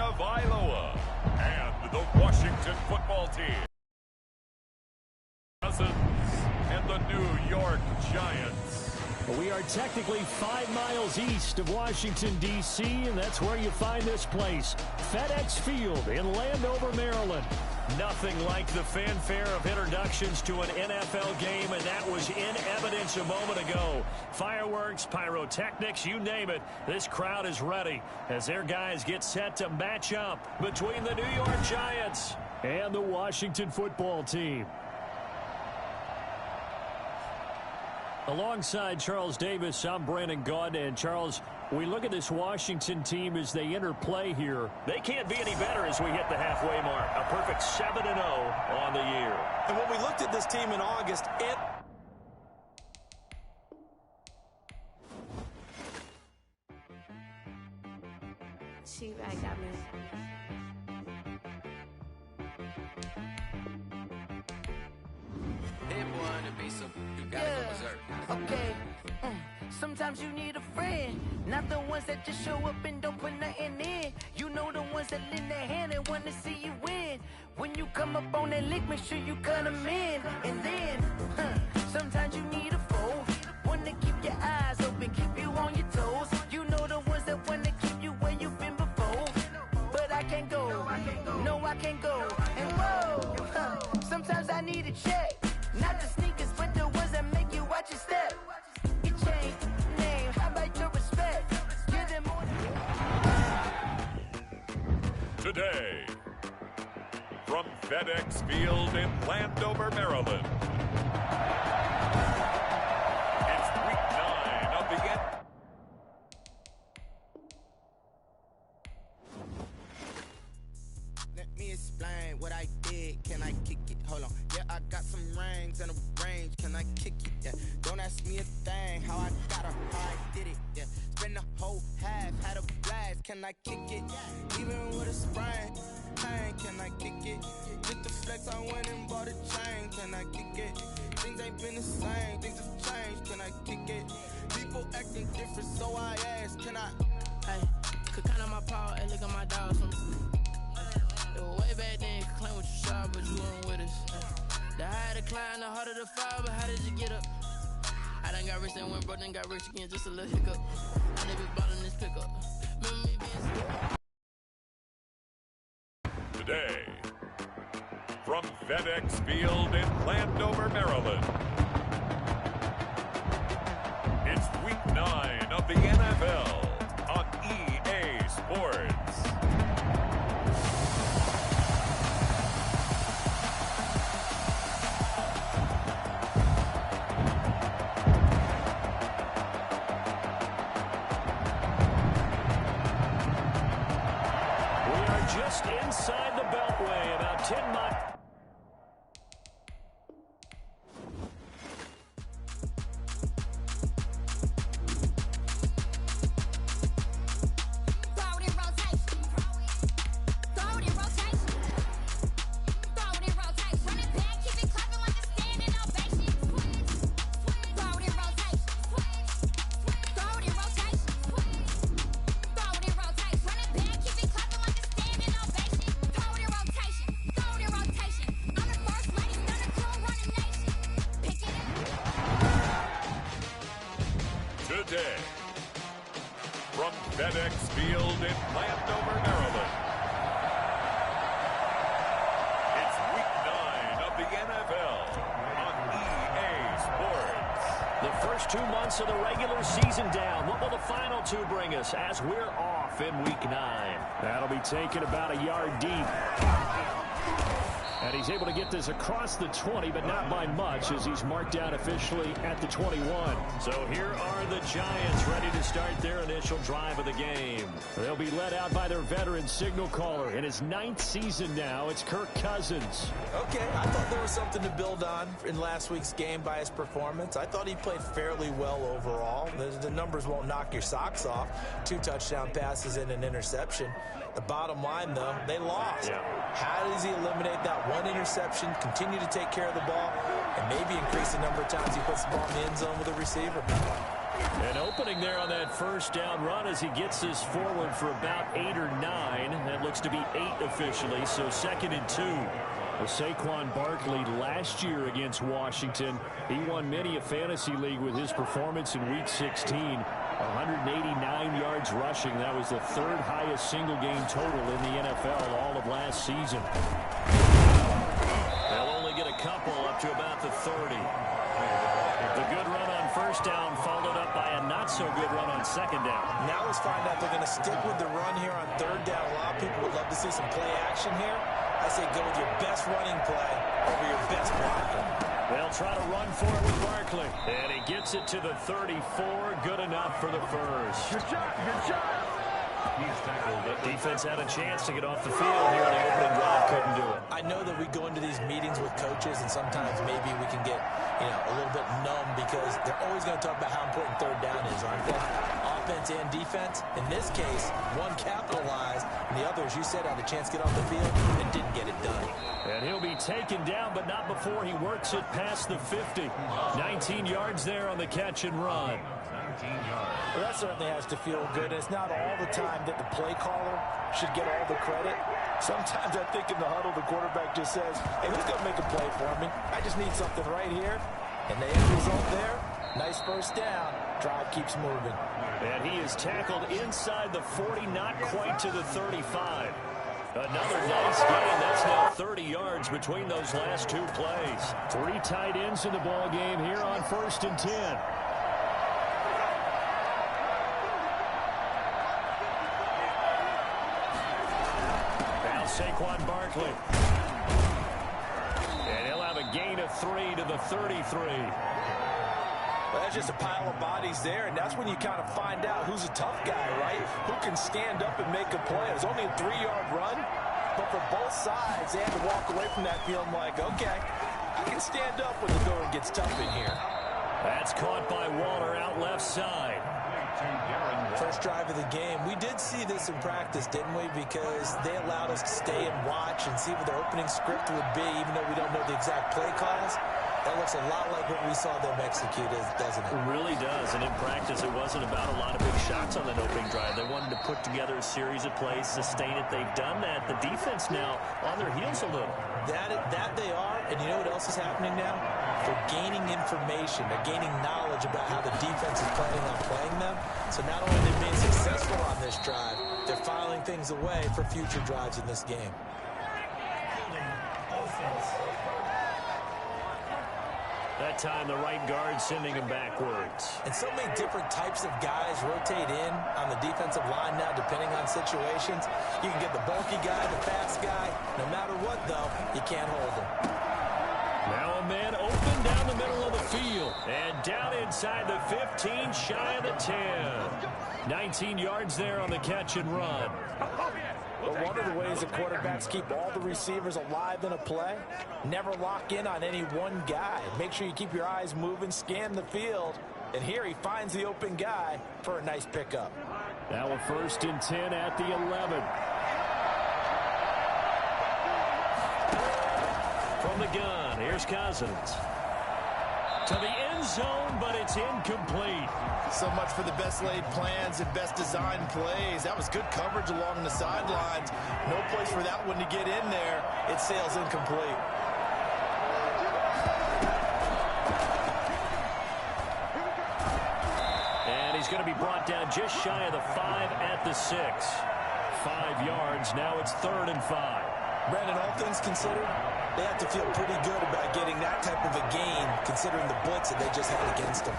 of Iowa, and the Washington football team. Cousins and the New York Giants. We are technically 5 miles east of Washington, D.C., and that's where you find this place, FedEx Field in Landover, Maryland. Nothing like the fanfare of introductions to an NFL game, and that was in evidence a moment ago. Fireworks, pyrotechnics, you name it. This crowd is ready as their guys get set to match up between the New York Giants and the Washington football team. Alongside Charles Davis, I'm Brandon Gaudin. And Charles, we look at this Washington team as they enter play here. They can't be any better as we hit the halfway mark. A perfect 7-0 on the year. And when we looked at this team in August, She right got me. Okay. Sometimes you need a friend, not the ones that just show up and don't put nothing in. You know the ones that lend their hand and want to see you win. When you come up on that lick, make sure you cut them in. And then, sometimes you need a foe, one to keep your eyes open, keep you on your toes. You know the ones that want to keep you where you've been before. But I can't go, no I can't go. And whoa, sometimes I need a check. Not the sneakers, but the ones that make you watch your step. You change name, how about your respect? Give them more. Today, from FedEx Field in Landover, Maryland, it's week 9 of the end. Let me explain what I did. Can I kick it? Hold on. Yeah, I got some rings and a range. Can I kick it? Yeah. Don't ask me a thing. How I got her, how I did it. Yeah. Spend the whole half, had a blast. Can I kick it? Even with a sprain. Pain, can I kick it? Just the flex, I went and bought a chain. Can I kick it? Things ain't been the same. Things have changed. Can I kick it? People acting different, so I asked. Can I? Hey, could count on my paw and look at my dogs from. It was way back then, could claim what you saw, but you weren't with us. The higher the climb, the harder the fall, but how did you get up? I done got rich and went broke, then got rich again, just a little hiccup. I never bought in this pickup. Remember me being Today, from FedEx Field in Landover, Maryland, it's week 9 of the NFL on EA Sports. Just inside the Beltway, about 10 miles. Today, from FedEx Field in Landover, Maryland, it's week 9 of the NFL on EA Sports. The first 2 months of the regular season down. What will the final 2 bring us as we're off in week 9? That'll be taken about a yard deep. And he's able to get this across the 20, but not by much, as he's marked down officially at the 21. So here are the Giants ready to start their initial drive of the game. They'll be led out by their veteran signal caller. In his 9th season now, it's Kirk Cousins. okay, I thought there was something to build on in last week's game by his performance. I thought he played fairly well overall. The numbers won't knock your socks off. 2 touchdown passes and an interception. The bottom line, though, they lost. Yeah. How does he eliminate that one interception, continue to take care of the ball, and maybe increase the number of times he puts the ball in the end zone with a receiver? An opening there on that first down run as he gets this forward for about 8 or 9. That looks to be 8 officially, so 2nd and 2. Well, Saquon Barkley last year against Washington, he won many a fantasy league with his performance in Week 16. 189 yards rushing. That was the 3rd highest single game total in the NFL all of last season. They'll only get a couple up to about the 30. The good run on first down followed up by a not-so-good run on 2nd down. Now let's find out they're going to stick with the run here on 3rd down. A lot of people would love to see some play action here. I say go with your best running play over your best blocker. They'll try to run for it with Barkley. And he gets it to the 34. Good enough for the first. Good shot, good shot. He's tackled. Defense had a chance to get off the field here in the opening drive. Couldn't do it. I know that we go into these meetings with coaches, and sometimes maybe we can get, a little bit numb because they're always going to talk about how important 3rd down is, aren't they? Offense and defense. In this case, one capitalized, and the other, as you said, had a chance to get off the field and didn't get it done. And he'll be taken down, but not before he works it past the 50. 19 yards there on the catch and run. 19 yards. Well, that certainly has to feel good. It's not all the time that the play caller should get all the credit. Sometimes I think in the huddle, the quarterback just says, hey, who's going to make a play for me? I just need something right here. And the end result there, nice first down. Drive keeps moving. And he is tackled inside the 40, not quite to the 35. Another nice gain. That's now 30 yards between those last 2 plays. 3 tight ends in the ball game here on 1st and 10. Now Saquon Barkley. And he'll have a gain of 3 to the 33. Well, that's just a pile of bodies there, and that's when you kind of find out who's a tough guy, right? Who can stand up and make a play. It was only a 3-yard run, but for both sides, they had to walk away from that feeling like, okay, I can stand up when the going gets tough in here. That's caught by Waller out left side. First drive of the game. We did see this in practice, didn't we? Because they allowed us to stay and watch and see what their opening script would be, even though we don't know the exact play calls. That looks a lot like what we saw them execute, doesn't it? It really does, and in practice, it wasn't about a lot of big shots on that opening drive. They wanted to put together a series of plays, sustain it. They've done that. The defense now on their heels a little. That they are, and you know what else is happening now? They're gaining information. They're gaining knowledge about how the defense is planning on playing them. So not only are they being successful on this drive, they're filing things away for future drives in this game. That time, the right guard sending him backwards. And so many different types of guys rotate in on the defensive line now, depending on situations. You can get the bulky guy, the fast guy. No matter what, though, you can't hold him. Now a man open down the middle of the field. And down inside the 15, shy of the 10. 19 yards there on the catch and run. But one of the ways that quarterbacks keep all the receivers alive in a play, never lock in on any one guy. Make sure you keep your eyes moving, scan the field. And here he finds the open guy for a nice pickup. Now a 1st and 10 at the 11. From the gun, here's Cousins. To the end zone, but it's incomplete. So much for the best laid plans and best designed plays. That was good coverage along the sidelines. No place for that one to get in there. It sails incomplete. And he's going to be brought down just shy of the 5 at the 6. 5 yards. Now it's 3rd and 5. Brandon, all things considered, they have to feel pretty good about getting that type of a gain, considering the blitz that they just had against them.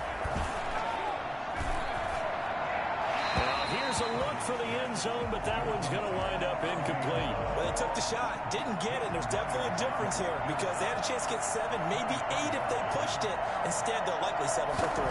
Here's a look for the end zone, but that one's going to wind up incomplete. Well, they took the shot, didn't get it. There's definitely a difference here because they had a chance to get 7, maybe 8 if they pushed it. Instead, they'll likely settle for 3.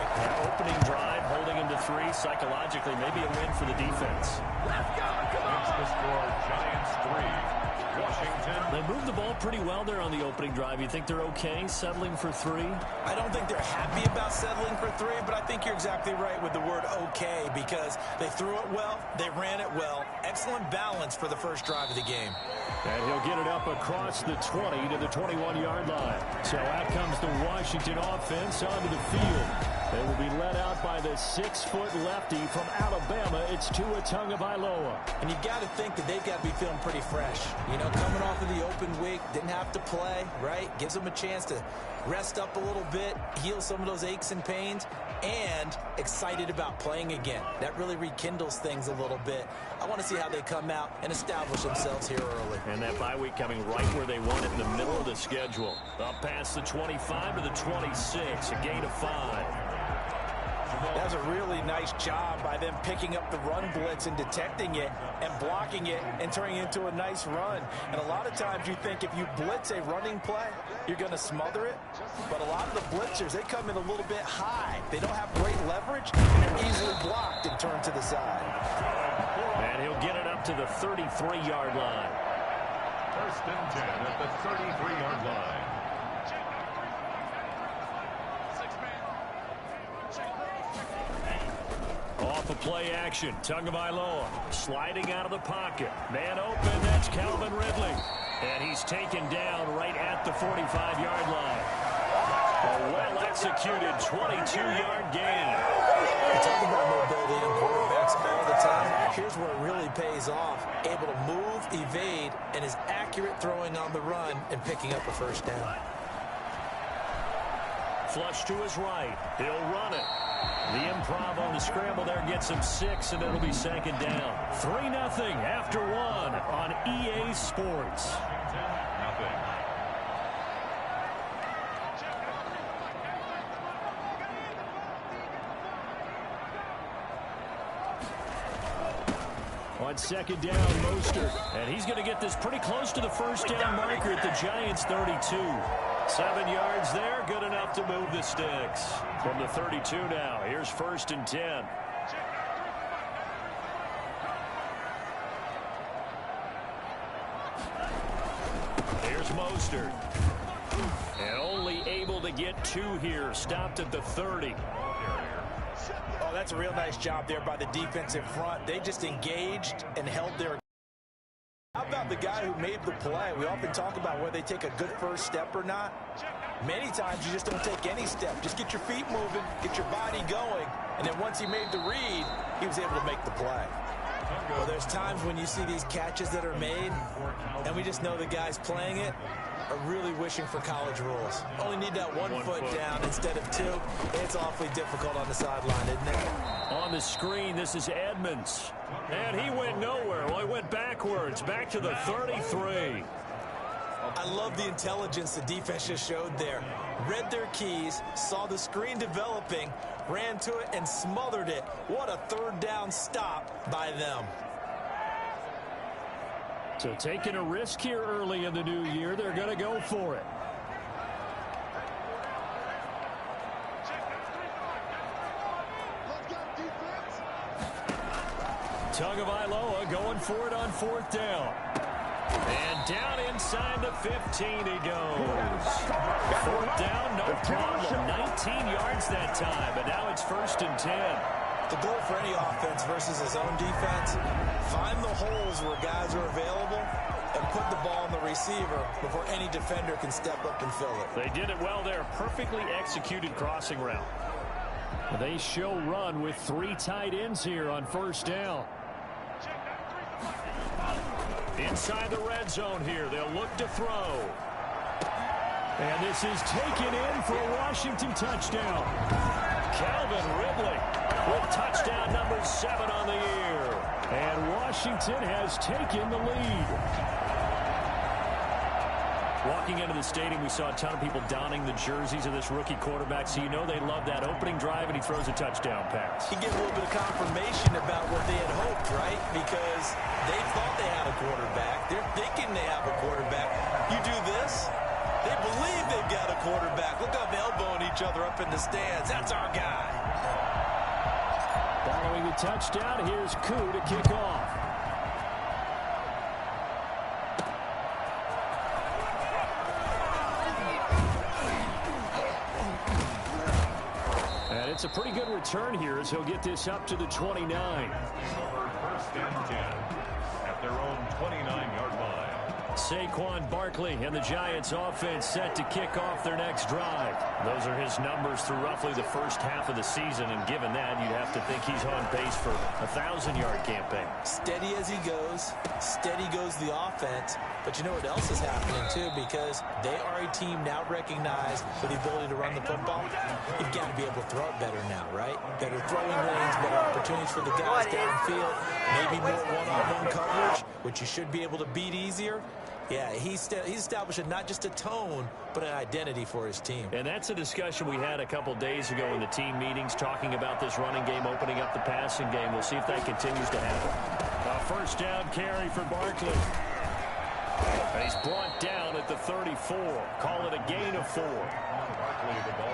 Opening drive, holding him to 3. Psychologically, maybe a win for the defense. Let's go, come on! That's the score, Giants 3. Washington. They moved the ball pretty well there on the opening drive. You think they're okay settling for 3? I don't think they're happy about settling for 3, but I think you're exactly right with the word okay because they threw it well, they ran it well. Excellent balance for the first drive of the game. And he'll get it up across the 20 to the 21-yard line. So out comes the Washington offense onto the field. They will be led out by the 6-foot lefty from Alabama. It's Tua Tagovailoa. And you got to think that they've got to be feeling pretty fresh. You know, coming off of the open week, didn't have to play, right? Gives them a chance to rest up a little bit, heal some of those aches and pains, and excited about playing again. That really rekindles things a little bit. I want to see how they come out and establish themselves here early. And that bye week coming right where they want it, in the middle of the schedule. Up past the 25 to the 26, a gain of 5. That was a really nice job by them picking up the run blitz and detecting it and blocking it and turning it into a nice run. And a lot of times you think if you blitz a running play, you're going to smother it. But a lot of the blitzers, they come in a little bit high. They don't have great leverage, and they're easily blocked and turned to the side. And he'll get it up to the 33-yard line. First and 10 at the 33-yard line. Off of play action, Tagovailoa sliding out of the pocket. Man open, that's Calvin Ridley. And he's taken down right at the 45-yard line. A well-executed 22-yard gain. We talk about mobility in quarterbacks all the time. Here's where it really pays off. Able to move, evade, and is accurate throwing on the run and picking up a first down. Flush to his right. He'll run it. The improv on the scramble there gets him 6, and it'll be second down. 3-0 after 1 on EA Sports. On second down, Mostert. And he's going to get this pretty close to the first down marker at the Giants' 32. 7 yards there, good enough to move the sticks. From the 32 now, here's first and 10. Here's Mostert. And only able to get 2 here, stopped at the 30. Oh, that's a real nice job there by the defensive front. They just engaged and held their... How about the guy who made the play? We often talk about whether they take a good first step or not. Many times you just don't take any step. Just get your feet moving, get your body going, and then once he made the read, he was able to make the play. Well, there's times when you see these catches that are made, and we just know the guys playing it are really wishing for college rules. Only need that one foot down instead of 2. It's awfully difficult on the sideline, isn't it? On the screen, this is Edmonds. And he went nowhere. Well, he went backwards, back to the 33. I love the intelligence the defense just showed there. Read their keys, saw the screen developing, ran to it, and smothered it. What a third down stop by them. So taking a risk here early in the new year, they're going to go for it. Tagovailoa going for it on 4th down. And down inside the 15 he goes. 4th down, no problem. 19 yards that time, but now it's first and 10. The goal for any offense versus his own defense, find the holes where guys are available and put the ball on the receiver before any defender can step up and fill it. They did it well there. Perfectly executed crossing route. They show run with 3 tight ends here on first down. Inside the red zone here. They'll look to throw. And this is taken in for a Washington touchdown. Calvin Ridley with touchdown number 7 on the year. And Washington has taken the lead. Walking into the stadium, we saw a ton of people donning the jerseys of this rookie quarterback, so you know they love that opening drive, and he throws a touchdown pass. He gets a little bit of confirmation about what they had hoped, right? Because they thought they had a quarterback. They're thinking they have a quarterback. You do this, they believe they've got a quarterback. Look up, elbowing each other up in the stands. That's our guy. Following the touchdown, here's Koo to kick off. And it's a pretty good return here as he'll get this up to the 29. First and 10 at their own 29-yard line. Saquon Barkley and the Giants offense set to kick off their next drive. Those are his numbers through roughly the first half of the season, and given that, you'd have to think he's on pace for a 1,000-yard campaign. Steady as he goes, steady goes the offense. But you know what else is happening, too, because they are a team now recognized for the ability to run the football. You've got to be able to throw it better now, right? Better throwing lanes, better opportunities for the guys downfield, maybe more one-on-one coverage, which you should be able to beat easier. Yeah, he's established not just a tone, but an identity for his team. And that's a discussion we had a couple days ago in the team meetings, talking about this running game, opening up the passing game. We'll see if that continues to happen. A first down carry for Barkley. And he's brought down at the 34. Call it a gain of 4.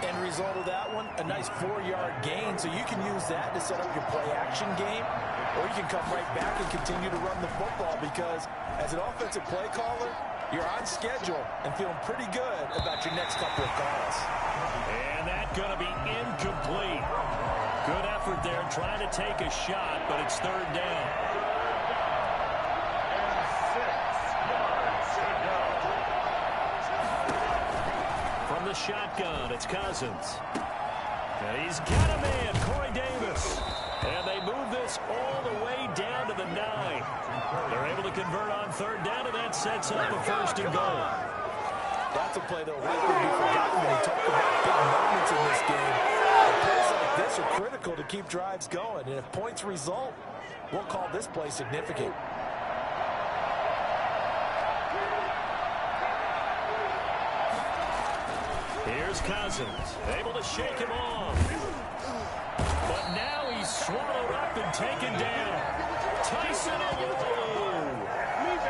End result of that one, a nice 4-yard gain. So you can use that to set up your play-action game, or you can come right back and continue to run the football, because as an offensive play caller, you're on schedule and feeling pretty good about your next couple of calls. And that's going to be incomplete. Good effort there, trying to take a shot, but it's third down. From the shotgun, it's Cousins. And he's got a man, Corey Davis. And they move this all the way down to the 9. They're able to convert on third down, and that sets up a first and goal. That's a play that will likely be forgotten when you talk about big moments in this game. Plays like this are critical to keep drives going, and if points result, we'll call this play significant. Here's Cousins, able to shake him off. But now he's swallowed up and taken down. Tyson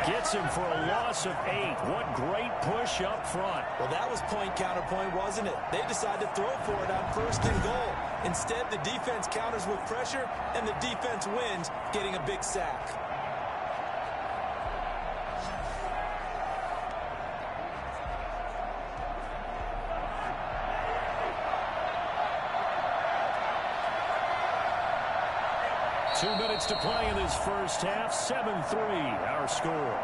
gets him for a loss of 8. What great push up front. Well, that was point counterpoint, wasn't it? They decided to throw for it on first and goal. Instead, the defense counters with pressure, and the defense wins, getting a big sack. Two minutes to play in this first half. 7-3, our score.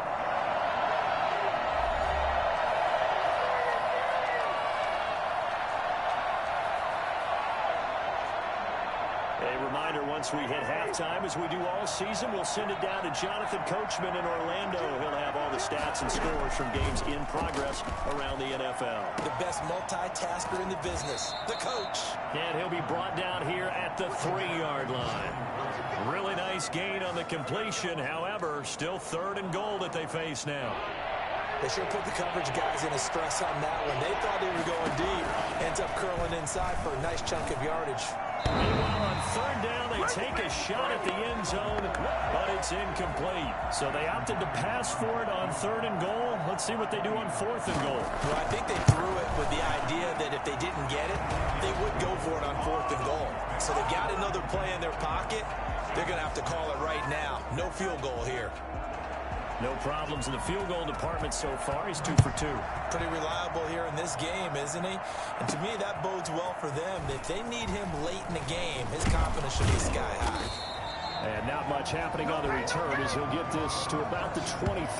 A reminder, once we hit halftime, as we do all season, we'll send it down to Jonathan Coachman in Orlando. He'll have all the stats and scores from games in progress around the NFL. The best multitasker in the business, the coach. And he'll be brought down here at the 3-yard line. Really nice gain on the completion. However, still third and goal that they face now. They sure put the coverage guys in a stress on that one. They thought they were going deep. Ends up curling inside for a nice chunk of yardage. Meanwhile, on third down, they take a shot at the end zone, but it's incomplete. So they opted to pass for it on third and goal. Let's see what they do on fourth and goal. Well, I think they threw it with the idea that if they didn't get it, they would go for it on fourth and goal. So they got another play in their pocket. They're going to have to call it right now. No field goal here. No problems in the field goal department so far. He's 2 for 2. Pretty reliable here in this game, isn't he? And to me, that bodes well for them. If they need him late in the game, his confidence should be sky high. And not much happening on the return as he'll get this to about the 23.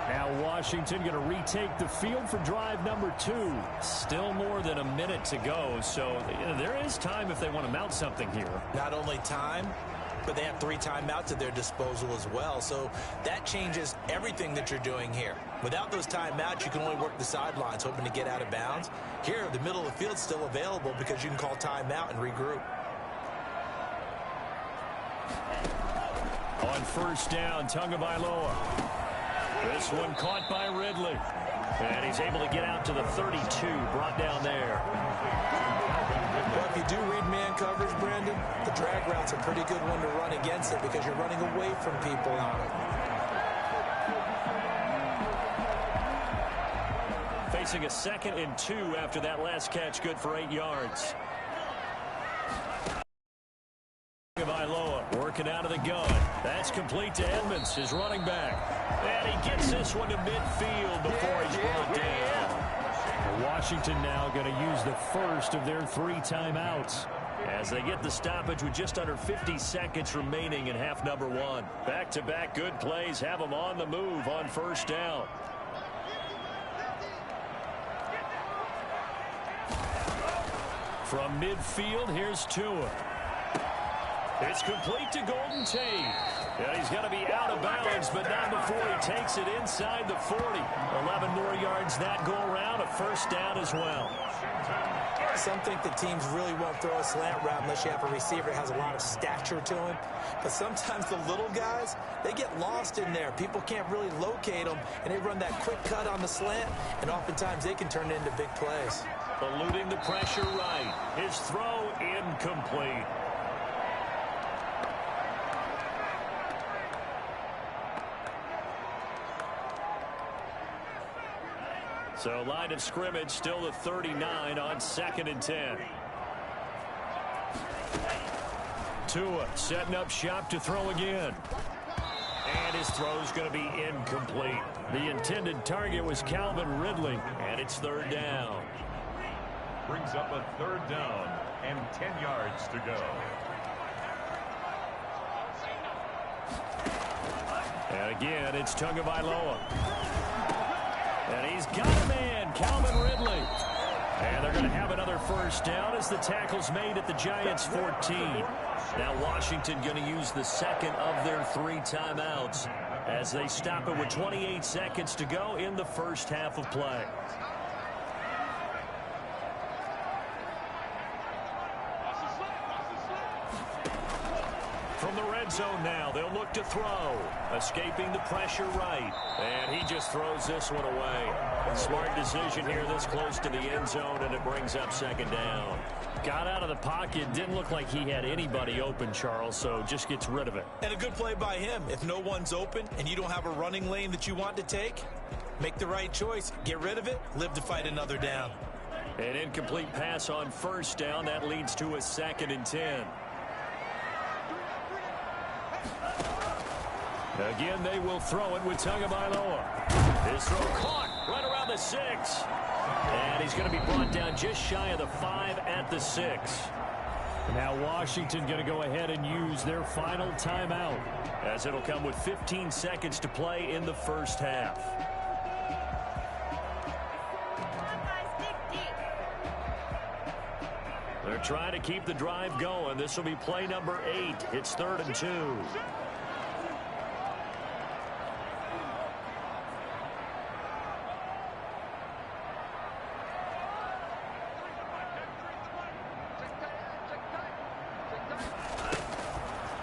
Now Washington going to retake the field for drive number 2. Still more than a minute to go, so there is time if they want to mount something here. Not only time, but they have 3 timeouts at their disposal as well, so that changes everything that you're doing here. Without those timeouts, you can only work the sidelines, hoping to get out of bounds. Here, the middle of the field's still available because you can call timeout and regroup. On first down, Tagovailoa. This one caught by Ridley. And he's able to get out to the 32, brought down there. Well, if you do read man coverage, Brandon, the drag route's a pretty good one to run against it because you're running away from people on it. Facing a 2nd and 2 after that last catch, good for 8 yards. Tagovailoa working out of the gun. That's complete to Edmonds, his running back. And he gets this one to midfield before he's brought down. Washington now going to use the first of their 3 timeouts. as they get the stoppage with just under 50 seconds remaining in half number one. Back-to-back good plays have them on the move on first down. From midfield, here's Tua. It's complete to Golden Tate. And he's going to be out of bounds, but not before he takes it inside the 40. 11 more yards that go around, a first down as well. Some think the teams really won't throw a slant route unless you have a receiver that has a lot of stature to him. But sometimes the little guys, they get lost in there. People can't really locate them, and they run that quick cut on the slant, and oftentimes they can turn it into big plays. Eluding the pressure right. His throw incomplete. So line of scrimmage still the 39 on 2nd and 10. Tua setting up shop to throw again. And his throw is going to be incomplete. The intended target was Calvin Ridley, and it's 3rd down. Brings up a 3rd down and 10 yards to go. And again, it's Tagovailoa. And he's got a man, Calvin Ridley. And they're going to have another first down as the tackle's made at the Giants' 14. Now Washington going to use the second of their 3 timeouts as they stop it with 28 seconds to go in the first half of play. From the red zone now, they'll look to throw. Escaping the pressure right. And he just throws this one away. Smart decision here this close to the end zone, and it brings up 2nd down. Got out of the pocket. Didn't look like he had anybody open, Charles, so just gets rid of it. And a good play by him. If no one's open and you don't have a running lane that you want to take, make the right choice. Get rid of it. Live to fight another down. An incomplete pass on first down. That leads to a 2nd and 10. Again, they will throw it with Tagovailoa. His throw caught right around the 6. And he's going to be brought down just shy of the 5 at the 6. Now Washington going to go ahead and use their final timeout, as it'll come with 15 seconds to play in the first half. They're trying to keep the drive going. This will be play number 8. It's 3rd and 2.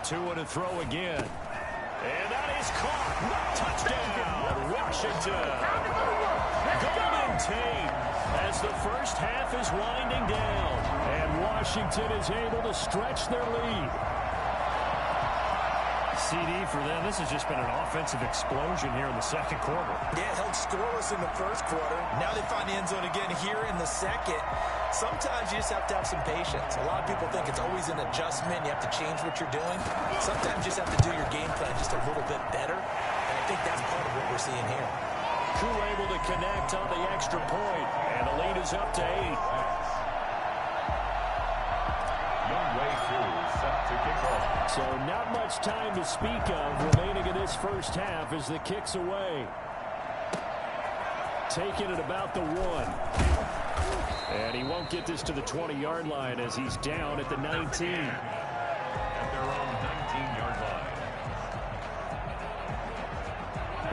Tua to throw again. And that is caught. Touchdown, Washington. Golden Tate as the first half is winding down. And Washington is able to stretch their lead. CD for them. This has just been an offensive explosion here in the 2nd quarter. Yeah, held scoreless in the 1st quarter. Now they find the end zone again here in the 2nd. Sometimes you just have to have some patience. A lot of people think it's always an adjustment. You have to change what you're doing. Sometimes you just have to do your game plan just a little bit better. And I think that's part of what we're seeing here. Crew able to connect on the extra point. And the lead is up to 8. Set to kick off. So not much time to speak of remaining in this first half as the kick's away. Taking it about the 1. And he won't get this to the 20-yard line as he's down at the 19. At their own 19-yard line.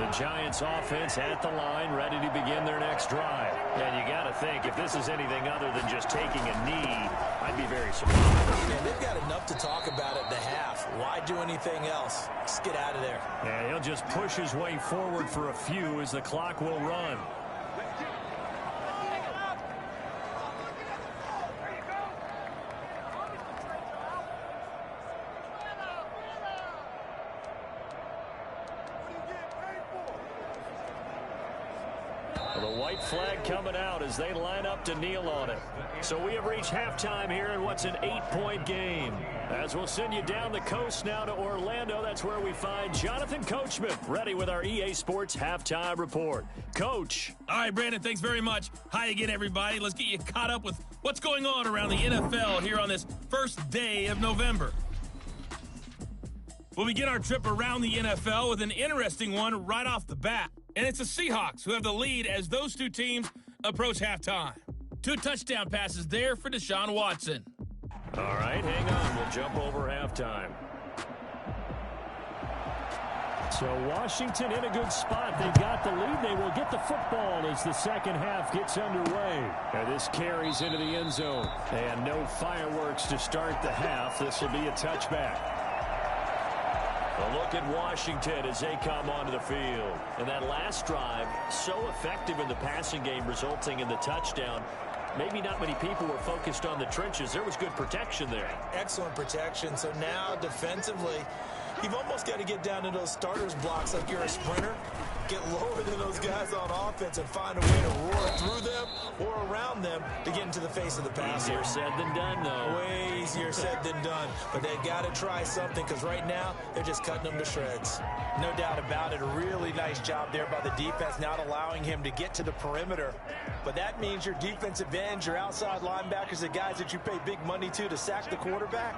The Giants offense at the line, ready to begin their next drive. And you got to think, if this is anything other than just taking a knee, I'd be very surprised. Yeah, they've got enough to talk about at the half. Why do anything else? Just get out of there. And he'll just push his way forward for a few as the clock will run. The White flag coming out as they line up to kneel on it. So we have reached halftime here in what's an 8-point game. As we'll send you down the coast now to Orlando, that's where we find Jonathan Coachman ready with our EA Sports halftime report. Coach. All right, Brandon, thanks very much. Hi again, everybody. Let's get you caught up with what's going on around the NFL here on this first day of November. We'll begin our trip around the NFL with an interesting one right off the bat. And it's the Seahawks who have the lead as those two teams approach halftime. 2 touchdown passes there for Deshaun Watson. All right, hang on. We'll jump over halftime. So Washington in a good spot. They've got the lead. They will get the football as the second half gets underway. And this carries into the end zone. And no fireworks to start the half. This will be a touchback. A look at Washington as they come onto the field. And that last drive, so effective in the passing game, resulting in the touchdown. Maybe not many people were focused on the trenches. There was good protection there. Excellent protection. So now defensively, you've almost got to get down to those starters blocks like you're a sprinter. Get lower than those guys on offense and find a way to roar through them or around them to get into the face of the passer. Easier said than done, though. Way easier said than done. But they got to try something because right now they're just cutting them to shreds. No doubt about it. A really nice job there by the defense, not allowing him to get to the perimeter. But that means your defensive ends, your outside linebackers, the guys that you pay big money to sack the quarterback,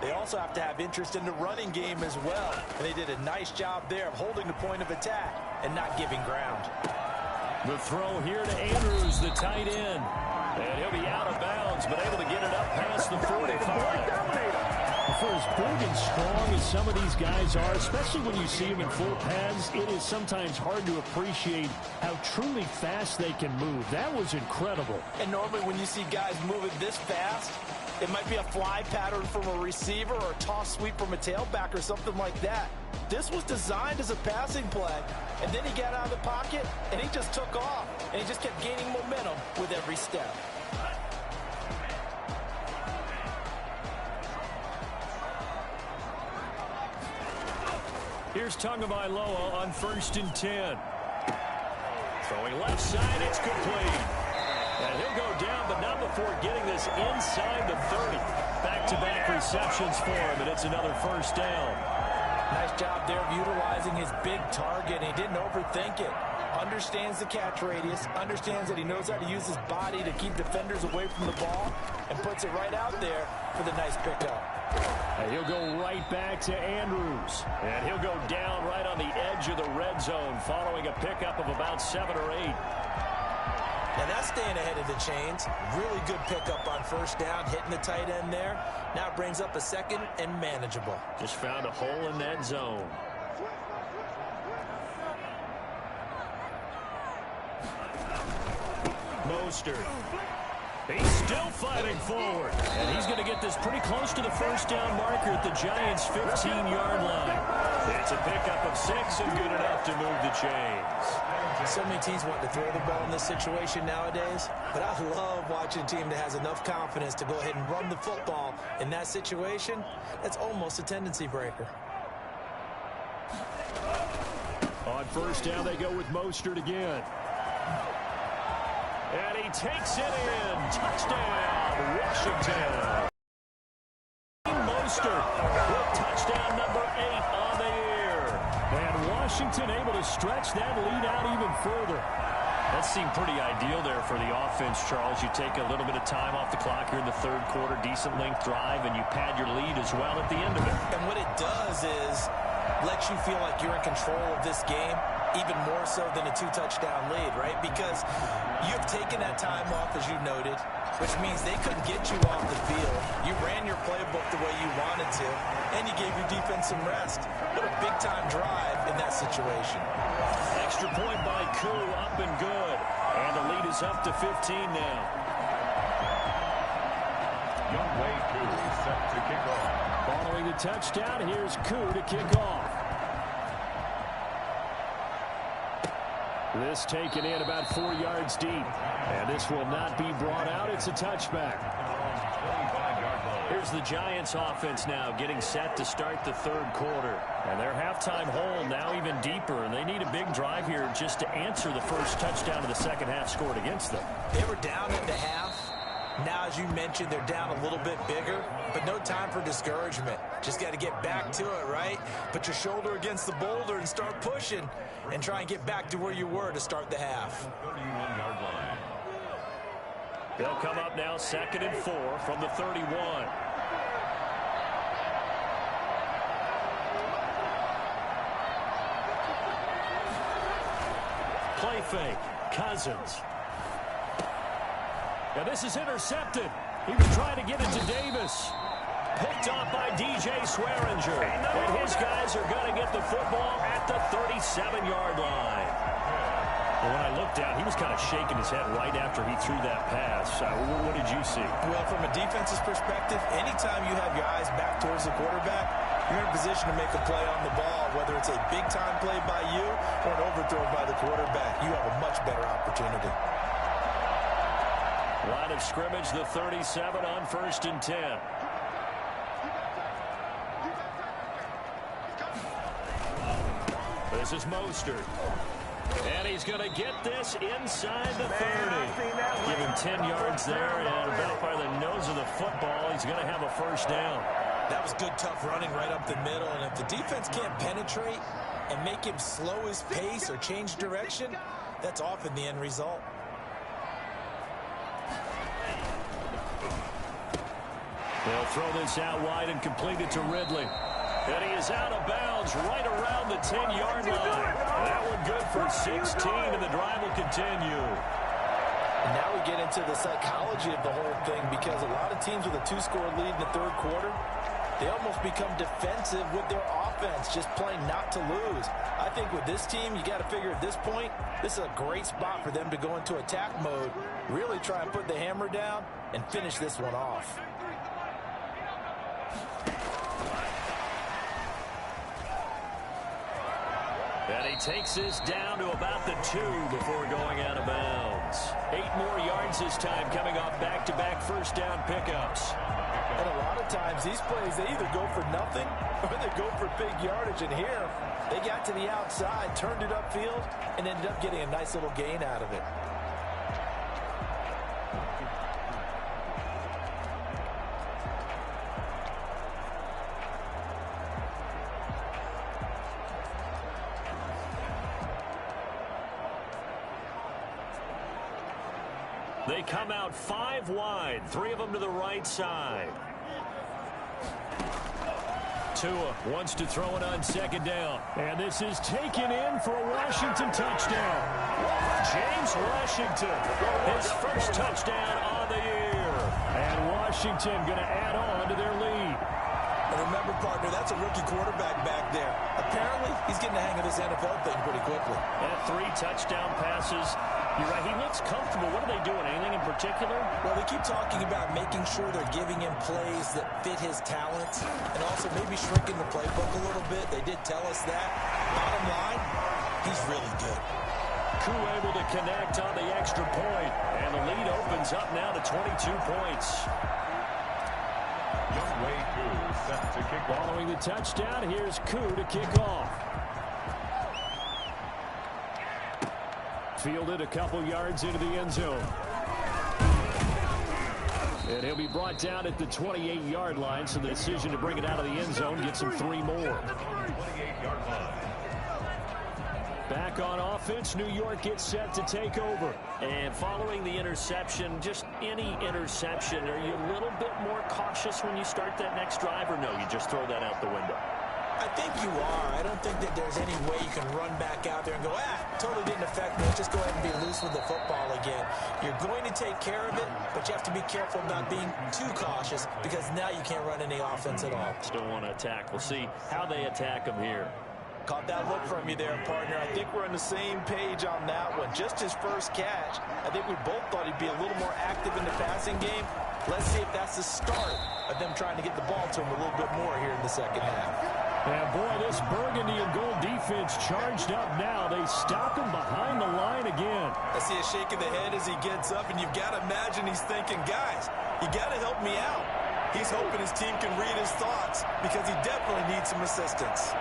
they also have to have interest in the running game as well. And they did a nice job there of holding the point of attack and not giving ground. The throw here to Andrews, the tight end. And he'll be out of bounds, but able to get it up past the 45. For as big and strong as some of these guys are, especially when you see them in full pads, it is sometimes hard to appreciate how truly fast they can move. That was incredible. And normally when you see guys moving this fast, it might be a fly pattern from a receiver or a toss sweep from a tailback or something like that. This was designed as a passing play, and then he got out of the pocket, and he just took off, and he just kept gaining momentum with every step. Here's Tagovailoa on 1st and 10. Throwing left side, it's complete. And he'll go down, but not before getting this inside the 30. Back-to-back receptions for him, and it's another first down. Nice job there of utilizing his big target. He didn't overthink it. Understands the catch radius, understands that he knows how to use his body to keep defenders away from the ball, and puts it right out there for the nice pickup. And he'll go right back to Andrews. And he'll go down right on the edge of the red zone following a pickup of about 7 or 8. Now that's staying ahead of the chains. Really good pickup on first down, hitting the tight end there. Now it brings up a second and manageable. Just found a hole in that zone. Mostert. He's still fighting forward. And he's going to get this pretty close to the first down marker at the Giants' 15-yard line. It's a pickup of 6 and good enough to move the chains. So many teams want to throw the ball in this situation nowadays, but I love watching a team that has enough confidence to go ahead and run the football in that situation. That's almost a tendency breaker. On first down, they go with Mostert again. And he takes it in. Touchdown, Washington. Mostert with touchdown number 8 on the year. And Washington able to stretch that lead out even further. That seemed pretty ideal there for the offense, Charles. You take a little bit of time off the clock here in the third quarter, decent length drive, and you pad your lead as well at the end of it. And what it does is let you feel like you're in control of this game, even more so than a 2-touchdown lead, right? Because you've taken that time off, as you noted, which means they couldn't get you off the field. You ran your playbook the way you wanted to, and you gave your defense some rest. What a big-time drive in that situation. Extra point by Koo, up and good. And the lead is up to 15 now. Youngway Koo set to kick off. Following the touchdown, here's Koo to kick off. This taken in about 4 yards deep. And this will not be brought out. It's a touchback. 25-yard line. Here's the Giants offense now getting set to start the third quarter. And their halftime hole now even deeper, and they need a big drive here just to answer the first touchdown of the second half scored against them. They were down at the half. Now, as you mentioned, they're down a little bit bigger, but no time for discouragement. Just got to get back to it, right? Put your shoulder against the boulder and start pushing and try and get back to where you were to start the half. 31-yard line. They'll come up now 2nd and 4 from the 31. Play fake. Cousins. Now this is intercepted. He was trying to get it to Davis. Picked off by DJ Swearinger. And his guys are going to get the football at the 37-yard line. Well, when I looked down, he was kind of shaking his head right after he threw that pass. What did you see? Well, from a defense's perspective, anytime you have your eyes back towards the quarterback, you're in a position to make a play on the ball, whether it's a big-time play by you or an overthrow by the quarterback. You have a much better opportunity. Line of scrimmage, the 37 on 1st and 10. This is Mostert. And he's going to get this inside the 30. Give him 10 yards there, and about by the nose of the football, he's going to have a first down. That was good, tough running right up the middle, and if the defense can't penetrate and make him slow his pace or change direction, that's often the end result. They'll throw this out wide and complete it to Ridley. And he is out of bounds right around the 10-yard line. That one good for 16, and the drive will continue. And now we get into the psychology of the whole thing, because a lot of teams with a 2-score lead in the third quarter, they almost become defensive with their offense, just playing not to lose. I think with this team, you got to figure at this point, this is a great spot for them to go into attack mode, really try and put the hammer down and finish this one off. And he takes this down to about the 2 before going out of bounds. 8 more yards this time, coming off back-to-back first down pickups. And a lot of times these plays, they either go for nothing or they go for big yardage. And here, they got to the outside, turned it upfield, and ended up getting a nice little gain out of it. They come out 5 wide, 3 of them to the right side. Tua wants to throw it on 2nd down. And this is taken in for a Washington touchdown. James Washington, his first touchdown on the year. And Washington going to add on to their lead. And remember, partner, that's a rookie quarterback back there. Apparently, he's getting the hang of this NFL thing pretty quickly. And 3 touchdown passes. You're right, he looks comfortable. What are they doing? Anything in particular? Well, they keep talking about making sure they're giving him plays that fit his talents and also maybe shrinking the playbook a little bit. They did tell us that. Bottom line, he's really good. Koo able to connect on the extra point, and the lead opens up now to 22 points. Youngway Koo set to kick off. Following the touchdown, here's Koo to kick off. Fielded a couple yards into the end zone. And he'll be brought down at the 28-yard line, so the decision to bring it out of the end zone gets him 3 more. 28-yard line. Back on offense, New York gets set to take over. And following the interception, just any interception, are you a little bit more cautious when you start that next drive, or no, you just throw that out the window? I think you are. I don't think that there's any way you can run back out there and go, totally didn't affect me. Let's just go ahead and be loose with the football again. You're going to take care of it, but you have to be careful about being too cautious, because now you can't run any offense at all. Still want to attack. We'll see how they attack him here. Caught that look from you there, partner. I think we're on the same page on that one. Just his first catch. I think we both thought he'd be a little more active in the passing game. Let's see if that's the start of them trying to get the ball to him a little bit more here in the second half. And boy, this burgundy and gold defense charged up now. They stop him behind the line again. I see a shake of the head as he gets up, and you've got to imagine he's thinking, guys, you got to help me out. He's hoping his team can read his thoughts because he definitely needs some assistance.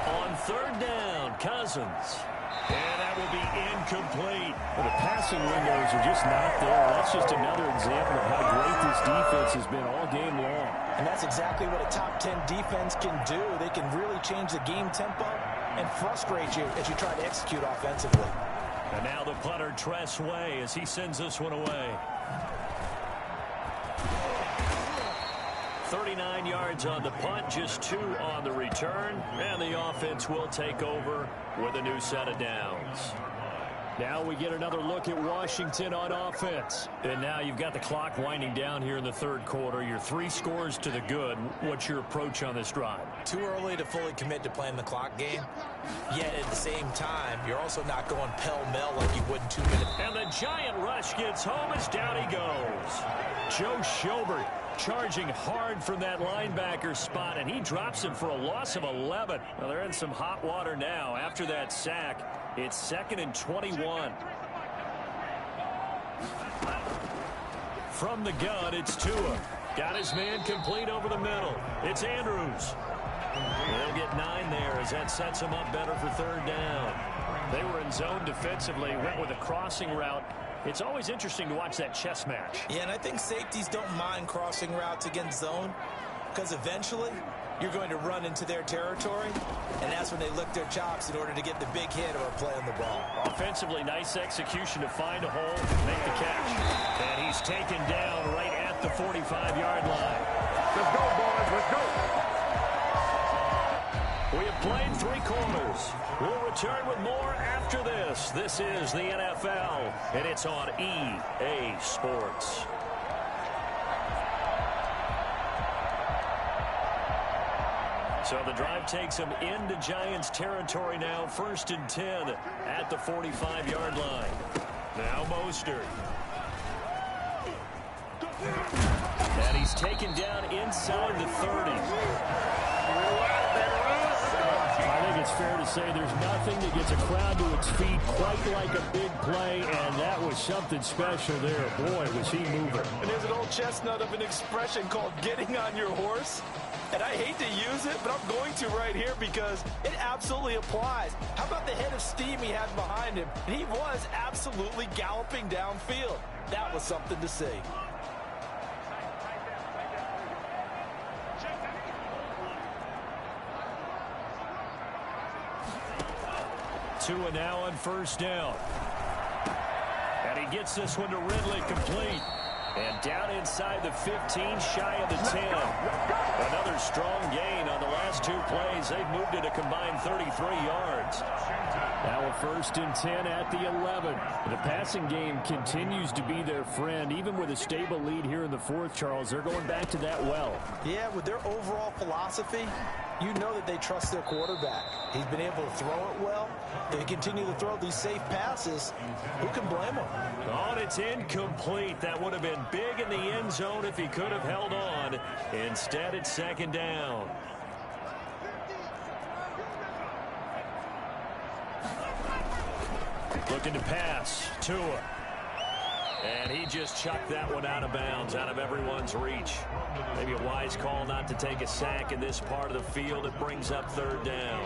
On third down, Cousins. And that will be incomplete. Well, the passing windows are just not there. That's just another example of how great this defense has been all game long. And that's exactly what a top 10 defense can do. They can really change the game tempo and frustrate you as you try to execute offensively. And now the punter, Tress Way, as he sends this one away. 39 yards on the punt, just 2 on the return, and the offense will take over with a new set of downs. Now we get another look at Washington on offense. And now you've got the clock winding down here in the third quarter. You're 3 scores to the good. What's your approach on this drive? Too early to fully commit to playing the clock game. Yet at the same time, you're also not going pell-mell like you would in 2 minutes. And the giant rush gets home as down he goes. Joe Schobert charging hard from that linebacker spot, and he drops him for a loss of 11. Well, they're in some hot water now. After that sack, it's 2nd and 21. From the gun, it's Tua. Got his man complete over the middle. It's Andrews. They'll get 9 there as that sets him up better for third down. They were in zone defensively, went with a crossing route. It's always interesting to watch that chess match. Yeah, and I think safeties don't mind crossing routes against zone because eventually you're going to run into their territory, and that's when they lick their chops in order to get the big hit or play on the ball. Offensively, nice execution to find a hole, make the catch. And he's taken down right at the 45-yard line. Let's go, boys. Let's go. We have played 3 quarters. We'll return with more after this. This is the NFL, and it's on EA Sports. So the drive takes them into Giants territory now. 1st and 10 at the 45-yard line. Now Mostert. And he's taken down inside the 30. I think it's fair to say there's nothing that gets a crowd to its feet quite like a big play, and that was something special there. Boy, was he moving. And there's an old chestnut of an expression called getting on your horse. And I hate to use it, but I'm going to right here because it absolutely applies. How about the head of steam he had behind him? And he was absolutely galloping downfield. That was something to see. Tua now on 1st down. And he gets this one to Ridley complete. And down inside the 15, shy of the 10. Another strong gain on the last 2 plays. They've moved it a combined 33 yards. Now a 1st and 10 at the 11. The passing game continues to be their friend. Even with a stable lead here in the 4th, Charles, they're going back to that well. Yeah, with their overall philosophy, you know that they trust their quarterback. He's been able to throw it well. They continue to throw these safe passes. Who can blame them? Oh, and it's incomplete. That would have been big in the end zone if he could have held on. Instead, it's 2nd down. Looking to pass. Tua. And he just chucked that one out of bounds, out of everyone's reach. Maybe a wise call not to take a sack in this part of the field. It brings up 3rd down.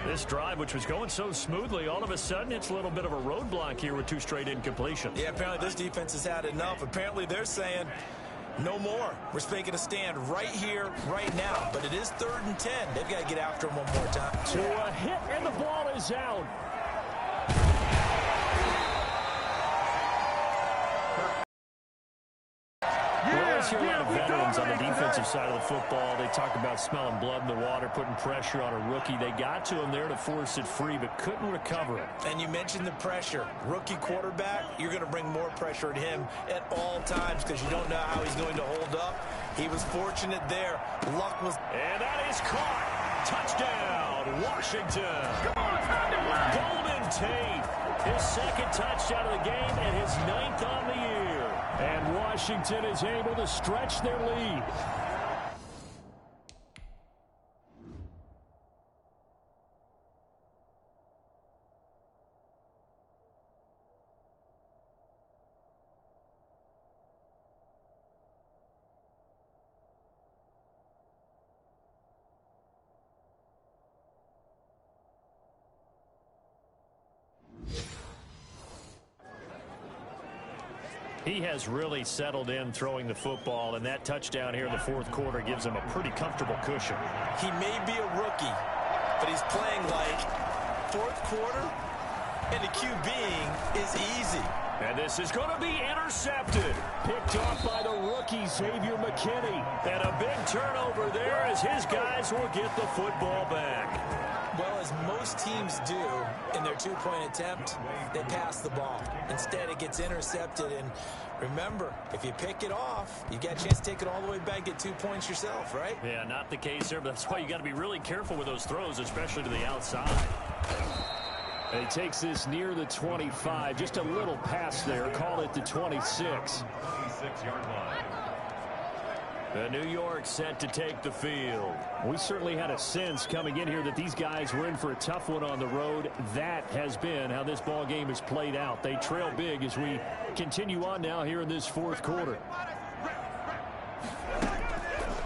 This drive, which was going so smoothly, all of a sudden it's a little bit of a roadblock here with 2 straight incompletions. Yeah, apparently this defense has had enough. Apparently they're saying no more. We're making a stand right here, right now. But it is 3rd and 10. They've got to get after him one more time. To a hit, and the ball is out. See a lot of veterans on the defensive side of the football. They talk about smelling blood in the water, putting pressure on a rookie. They got to him there to force it free, but couldn't recover it. And you mentioned the pressure. Rookie quarterback, you're going to bring more pressure at him at all times because you don't know how he's going to hold up. He was fortunate there. Luck was... And that is caught. Touchdown, Washington. Golden Tate, his 2nd touchdown of the game and his 9th on the year. And Washington is able to stretch their lead. He has really settled in throwing the football, and that touchdown here in the fourth quarter gives him a pretty comfortable cushion. He may be a rookie, but he's playing like fourth quarter, and the QBing is easy. And this is going to be intercepted. Picked off by the rookie, Xavier McKinney. And a big turnover there as his guys will get the football back. Well, as most teams do in their two-point attempt, they pass the ball. Instead, it gets intercepted. And remember, if you pick it off, you got a chance to take it all the way back, get 2 points yourself, right? Yeah, not the case there, but that's why you got to be really careful with those throws, especially to the outside. And he takes this near the 25. Just a little pass there. Call it the 26. 26-yard line. The New York set to take the field. We certainly had a sense coming in here that these guys were in for a tough one on the road. That has been how this ball game has played out. They trail big as we continue on now here in this fourth quarter.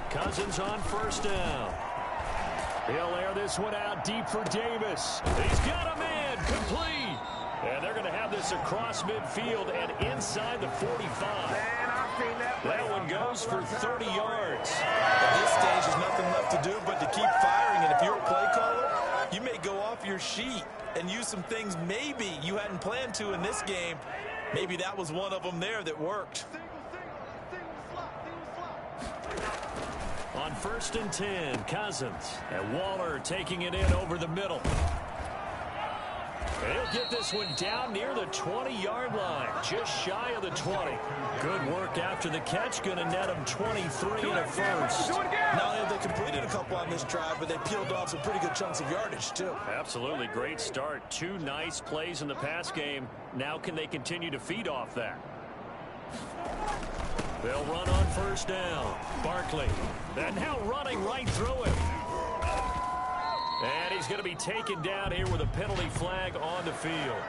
Cousins on first down. He'll air this one out deep for Davis. He's got a man complete. And they're going to have this across midfield and inside the 45. That one goes for 30 yards. At this stage, there's nothing left to do but to keep firing. And if you're a play caller, you may go off your sheet and use some things maybe you hadn't planned to in this game. Maybe that was one of them there that worked. On 1st and 10, Cousins. And Waller taking it in over the middle. And he'll get this one down near the 20-yard line, just shy of the 20. Good work after the catch, going to net him 23 and a first. Not only have they completed a couple on this drive, but they peeled off some pretty good chunks of yardage, too. Absolutely, great start. 2 nice plays in the pass game. Now can they continue to feed off that? They'll run on first down. Barkley. And now running right through him. And he's going to be taken down here with a penalty flag on the field.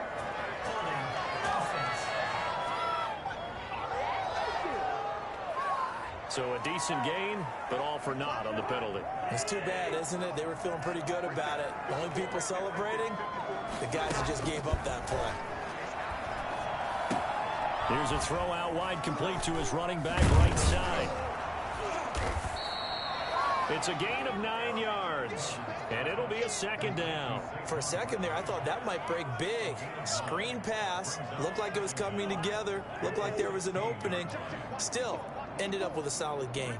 So a decent gain, but all for naught on the penalty. It's too bad, isn't it? They were feeling pretty good about it. The only people celebrating, the guys who just gave up that play. Here's a throw out wide, complete to his running back right side. It's a gain of 9 yards, and it'll be a second down. For a second there, I thought that might break big. Screen pass, looked like it was coming together, looked like there was an opening. Still, ended up with a solid gain.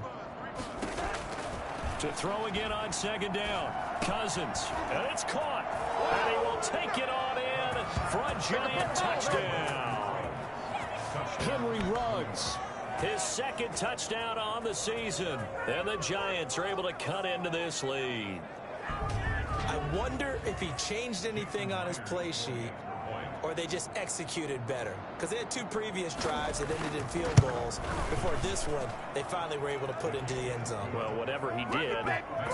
To throw again on second down, Cousins, and it's caught, and he will take it on in for a giant touchdown. Henry Ruggs. His second touchdown on the season, and the Giants are able to cut into this lead. I wonder if he changed anything on his play sheet or they just executed better. Because they had 2 previous drives that ended in field goals. Before this one, they finally were able to put into the end zone. Well, whatever he did,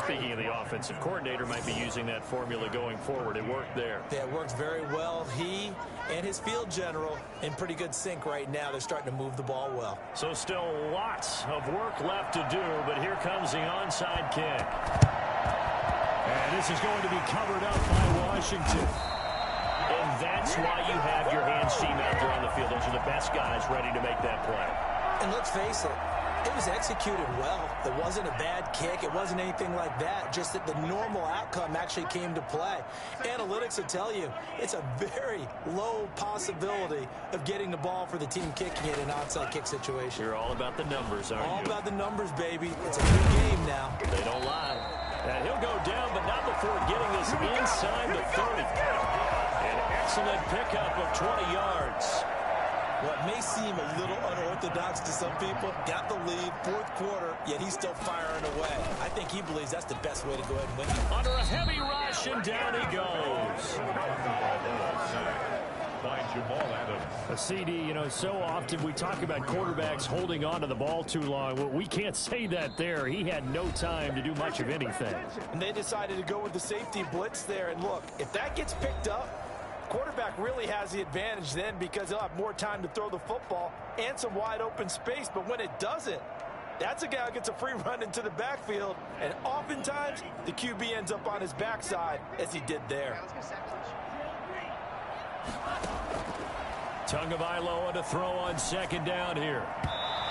speaking of the offensive coordinator, might be using that formula going forward. It worked there. Yeah, it worked very well. He and his field general in pretty good sync right now. They're starting to move the ball well. So still lots of work left to do, but here comes the onside kick. And this is going to be covered up by Washington. And that's why you have your hands team out there on the field. Those are the best guys ready to make that play. And let's face it, it was executed well. It wasn't a bad kick. It wasn't anything like that. Just that the normal outcome actually came to play. Analytics will tell you it's a very low possibility of getting the ball for the team kicking it in an onside kick situation. You're all about the numbers, aren't you? All about the numbers, baby. It's a good game now. They don't lie. And he'll go down, but not before getting this inside the 30. An excellent pickup of 20 yards. What may seem a little unorthodox to some people, got the lead, fourth quarter, yet he's still firing away. I think he believes that's the best way to go ahead and win. Under a heavy rush, and down he goes. A CD, you know, so often we talk about quarterbacks holding on to the ball too long. Well, we can't say that there. He had no time to do much of anything. And they decided to go with the safety blitz there. And look, if that gets picked up, quarterback really has the advantage then because he'll have more time to throw the football and some wide open space. But when it doesn't, that's a guy who gets a free run into the backfield. And oftentimes, the QB ends up on his backside as he did there. Tagovailoa to throw on second down here.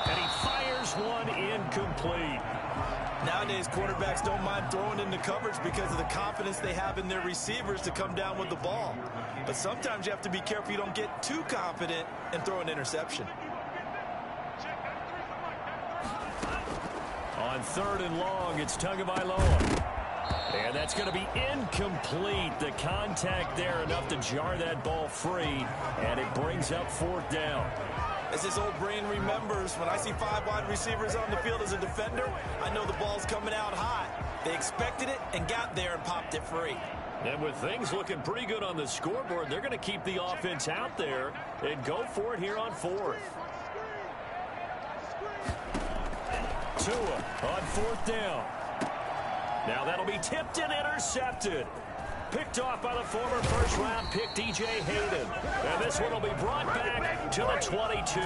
And he fires one incomplete. Nowadays, quarterbacks don't mind throwing into coverage because of the confidence they have in their receivers to come down with the ball. But sometimes you have to be careful you don't get too confident and throw an interception. On 3rd and long, it's Tagovailoa. And that's going to be incomplete. The contact there enough to jar that ball free, and it brings up 4th down. As this old brain remembers, when I see 5 wide receivers on the field as a defender, I know the ball's coming out high. They expected it and got there and popped it free. And with things looking pretty good on the scoreboard, they're going to keep the offense out there and go for it here on 4th. Tua on 4th down. Now that'll be tipped and intercepted. Picked off by the former first-round pick, DJ Hayden. And this one will be brought back to the 22.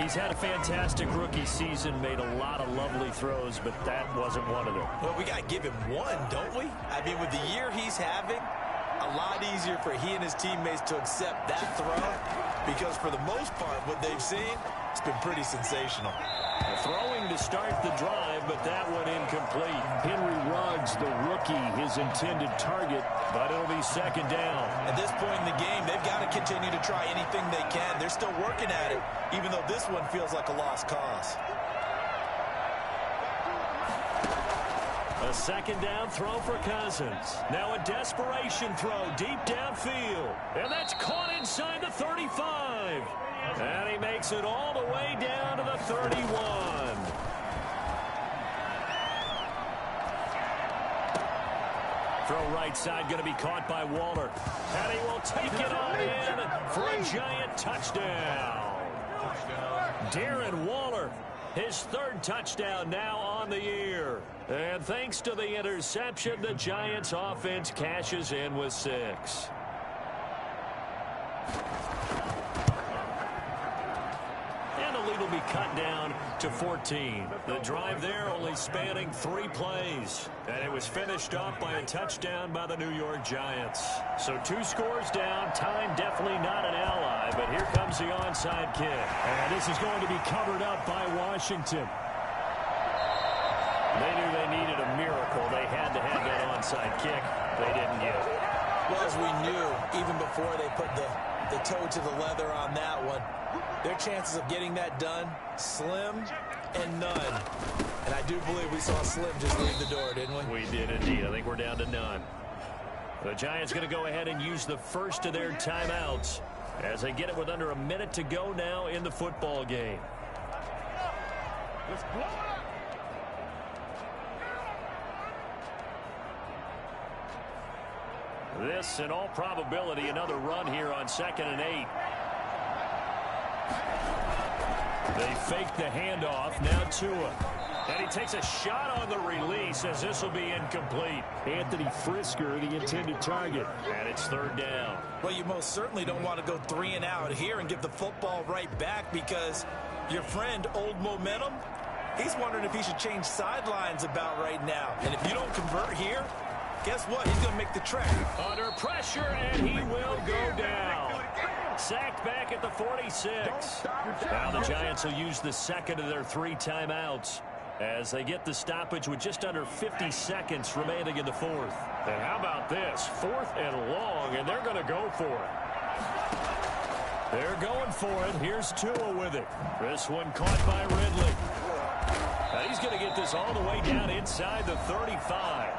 He's had a fantastic rookie season, made a lot of lovely throws, but that wasn't one of them. Well, we got to give him one, don't we? I mean, with the year he's having, a lot easier for he and his teammates to accept that throw because for the most part, what they've seen, it's been pretty sensational. Throwing to start the drive, but that one incomplete. Henry Ruggs, the rookie, his intended target, but it'll be 2nd down. At this point in the game, they've got to continue to try anything they can. They're still working at it, even though this one feels like a lost cause. A 2nd down throw for Cousins. Now a desperation throw deep downfield. And that's caught inside the 35. And he makes it all the way down to the 31. Throw right side going to be caught by Waller. And he will take it on in for a giant touchdown. Darren Waller, his 3rd touchdown now on the year. And thanks to the interception, the Giants offense cashes in with 6. Will be cut down to 14. The drive there only spanning 3 plays. And it was finished off by a touchdown by the New York Giants. So 2 scores down. Time definitely not an ally, but here comes the onside kick. And this is going to be covered up by Washington. They knew they needed a miracle. They had to have that onside kick. They didn't get it. Well, as we knew, even before they put the toe to the leather on that one, their chances of getting that done, slim and none. And I do believe we saw Slim just leave the door, didn't we? We did indeed. I think we're down to none. The Giants going to go ahead and use the first of their timeouts as they get it with under a minute to go now in the football game. Let's blow it up. This, in all probability, another run here on 2nd and 8. They fake the handoff. Now Tua. And he takes a shot on the release as this will be incomplete. Anthony Frisker, the intended target. And it's 3rd down. Well, you most certainly don't want to go 3 and out here and give the football right back because your friend, Old Momentum, he's wondering if he should change sidelines about right now. And if you don't convert here, guess what? He's going to make the trek. Under pressure, and he will go down. Sacked back at the 46. Now the Giants will use the 2nd of their 3 timeouts as they get the stoppage with just under 50 seconds remaining in the 4th. And how about this? 4th and long, and they're going to go for it. They're going for it. Here's Tua with it. This one caught by Ridley. Now he's going to get this all the way down inside the 35.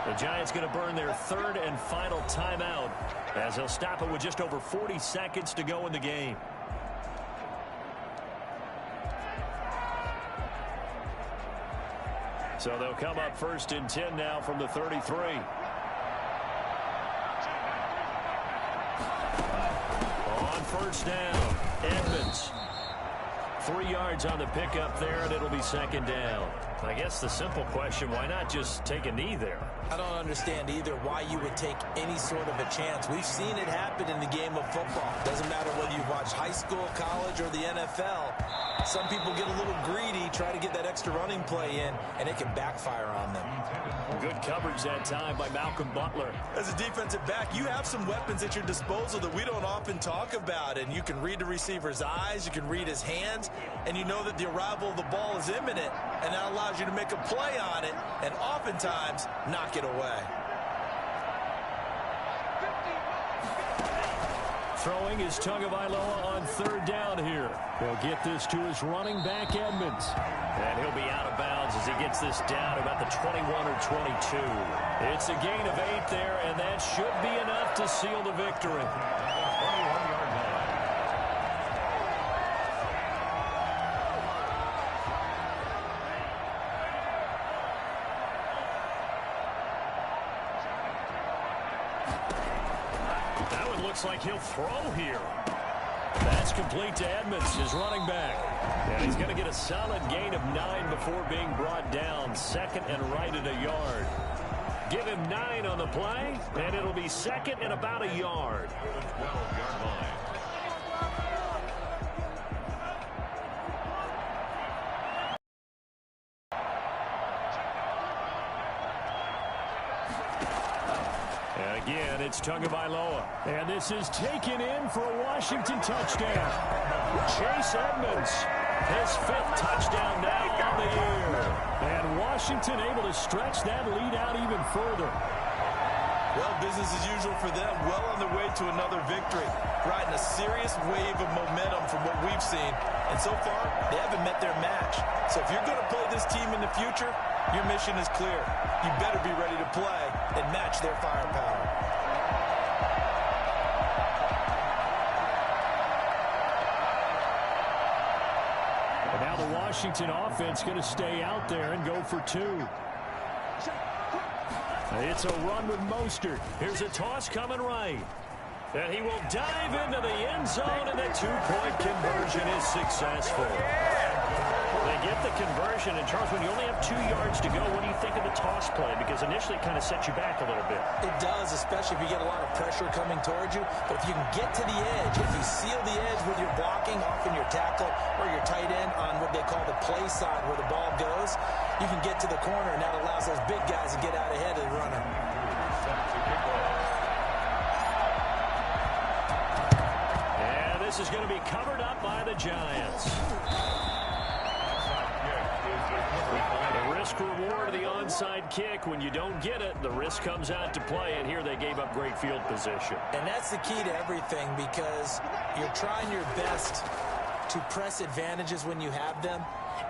The Giants going to burn their 3rd and final timeout as they'll stop it with just over 40 seconds to go in the game. So they'll come up 1st and 10 now from the 33. On 1st down, Edmonds. 3 yards on the pickup there, and it'll be 2nd down. I guess the simple question, why not just take a knee there? I don't understand either why you would take any sort of a chance. We've seen it happen in the game of football. Doesn't matter whether you watch high school, college, or the NFL. Some people get a little greedy, try to get that extra running play in, and it can backfire on them. Good coverage that time by Malcolm Butler. As a defensive back, you have some weapons at your disposal that we don't often talk about, and you can read the receiver's eyes, you can read his hands, and you know that the arrival of the ball is imminent, and that allows you to make a play on it, and oftentimes knock it away. Throwing is Tagovailoa on third down here. He'll get this to his running back, Edmonds. And he'll be out of bounds as he gets this down about the 21 or 22. It's a gain of 8 there, and that should be enough to seal the victory. Looks like he'll throw here. That's complete to Edmonds, his running back. And he's going to get a solid gain of 9 before being brought down. Second and right at a yard. Give him 9 on the play, and it'll be second and about a yard. Again, it's Tagovailoa. And this is taken in for a Washington touchdown. Chase Edmonds, his 5th touchdown now on the year. And Washington able to stretch that lead out even further. Well, business as usual for them. Well on their way to another victory. Riding a serious wave of momentum from what we've seen. And so far, they haven't met their match. So if you're going to play this team in the future, your mission is clear. You better be ready to play and match their firepower. And now the Washington offense going to stay out there and go for 2. It's a run with Mostert. Here's a toss coming right. And he will dive into the end zone, and the 2-point conversion is successful. They get the conversion, and Charles, when you only have 2 yards to go, what do you think of the toss play? Because initially it kind of sets you back a little bit. It does, especially if you get a lot of pressure coming towards you. But if you can get to the edge, if you seal the edge with your blocking, often your tackle or your tight end on what they call the play side where the ball goes, you can get to the corner, and that allows those big guys to get out ahead of the runner. And this is going to be covered up by the Giants. The risk-reward of the onside kick. When you don't get it, the risk comes out to play, and here they gave up great field position. And that's the key to everything, because you're trying your best to press advantages when you have them,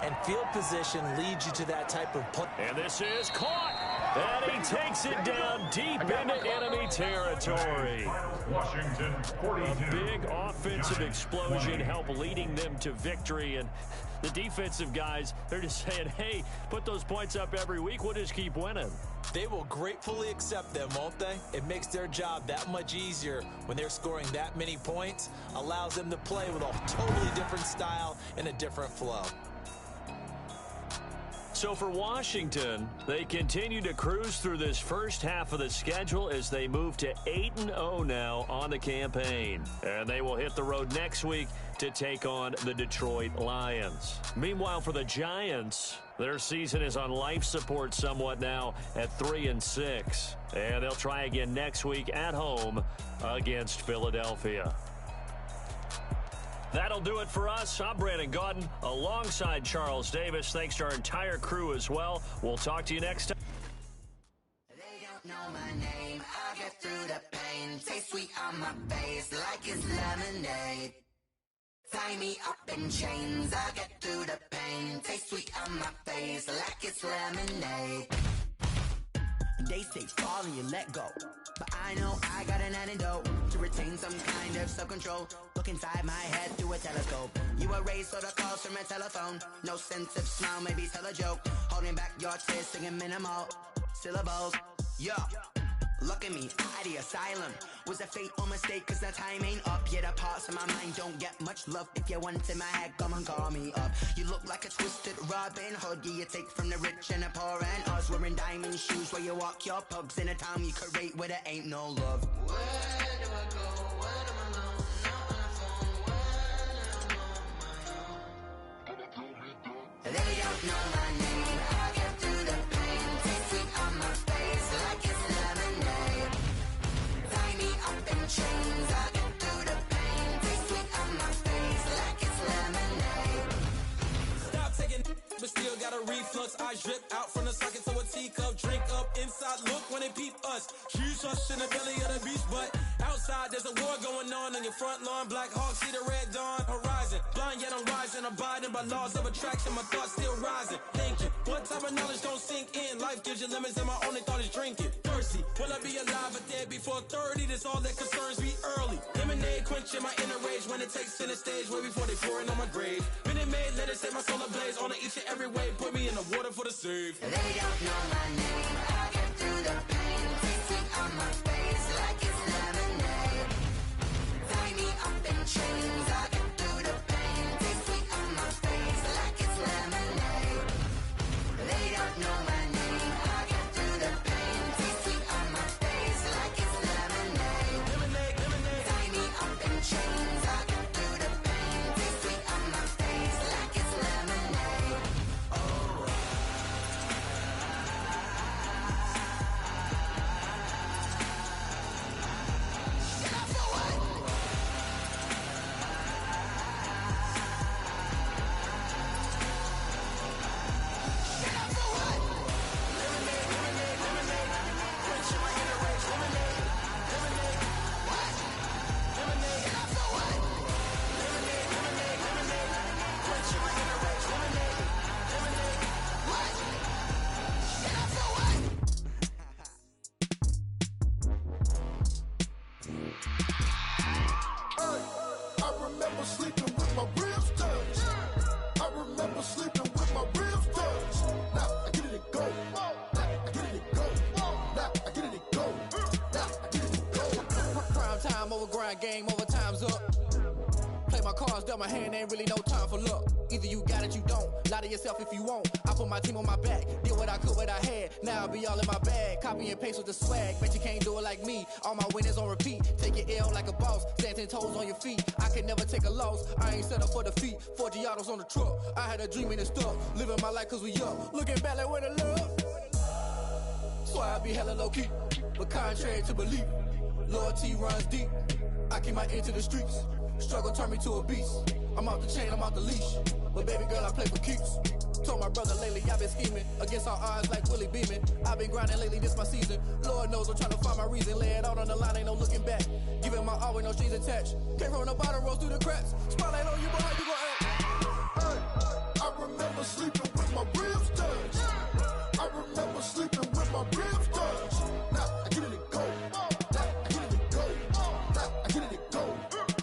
and field position leads you to that type of play. And this is caught. And he takes it down deep into enemy territory. Washington, 42. A big offensive explosion helped leading them to victory. And the defensive guys, they're just saying, hey, put those points up every week. We'll just keep winning. They will gratefully accept them, won't they? It makes their job that much easier when they're scoring that many points. Allows them to play with a totally different style and a different flow. So for Washington, they continue to cruise through this first half of the schedule as they move to 8-0 now on the campaign. And they will hit the road next week to take on the Detroit Lions. Meanwhile, for the Giants, their season is on life support somewhat now at 3-6. And they'll try again next week at home against Philadelphia. That'll do it for us. I'm Brandon Gaudin alongside Charles Davis. Thanks to our entire crew as well. We'll talk to you next time. They don't know my name. I'll get through the pain. Taste sweet on my face like it's lemonade. Tie me up in chains. I'll get through the pain. Taste sweet on my face like it's lemonade. They say fall and you let go, but I know I got an antidote to retain some kind of self-control. Look inside my head through a telescope. You erase all the calls from a telephone. No sense of smile, maybe tell a joke. Holding back your tears, singing minimal syllables. Yeah, Look at me, out the asylum. Was a fate or mistake, cause the time ain't up. Yeah, the parts of my mind don't get much love. If you want in my head, come and call me up. You look like a twisted Robin Hood. Yeah, you take from the rich and the poor and us. Wearing diamond shoes where you walk your pugs. In a town you create where there ain't no love. Where do I go? When I'm alone? Not on the phone. When I'm on my own. They don't know my name. I get through the pain. Taste sweet on my face like it's lemonade. Tie me up in chains. I get through the pain. Taste sweet on my face like it's lemonade. Stop taking, but still got a reflux. I drip out from the socket to a teacup. Drink up inside. Look when they peep us. Shoes us in the belly of the beast, but outside there's a war going on your front lawn. Black Hawk, see the red dawn horizon. Blind yet I'm rising, abiding by laws of attraction. My thoughts still rising. Thinking, what type of knowledge don't sink in? Life gives you limits, and my only thought is drinking. Thirsty, will I be alive or dead before 30? That's all that concerns me early. Lemonade quenching my inner rage when it takes center stage. Way before they pouring on my grave. Minute Maid, let it set my soul ablaze. On each and every way, put me in the water for the save. They don't know my name. I get through the pain. Taste sweet on my face like it's lemonade. Tie me up in chains. I get through the pain. Taste sweet on my face like it's lemonade. They don't know my name. I get through the pain. Taste sweet on my face like it's lemonade. Lemonade, lemonade. Tie me up in chains. I get through the pain. Taste sweet on my face like it's lemonade. I remember sleeping with my ribs touched. I remember sleeping with my ribs touched. Now I get it and go. Now I get it and go. Now I get it and go. Now I get it and go. Prime time over grind game, over time's up. Play my cards, dealt my hand, ain't really no time for luck. Either you got it, you don't. Lie to yourself if you won't. I put my team on my back, did what I could, what I had. Now I'll be all in my bag, copy and paste with the swag. Bet you can't do it like me. All my winners on repeat. Take your L like a boss, stand 10 toes on your feet. I can never take a loss. I ain't set up for defeat. 4 Giottos on the truck. I had a dream and it stuck. Living my life cause we up. Looking back like where the love. So I be hella low key, but contrary to belief, loyalty runs deep. I keep my ear to the streets. Struggle turned me to a beast. I'm off the chain, I'm off the leash. But baby girl, I play for keeps. Told my brother lately, I've been scheming against all odds like Willie Beeman. I've been grinding lately, this my season. Lord knows I'm trying to find my reason. Lay it out on the line, ain't no looking back. Giving my all with no strings attached. Came from the bottom, rose through the cracks. Spotlight on you, but how you gon' act? Hey, I remember sleeping with my ribs touched. I remember sleeping with my ribs touched. Now I get it and go. Now I get it and go. Now I get it and go.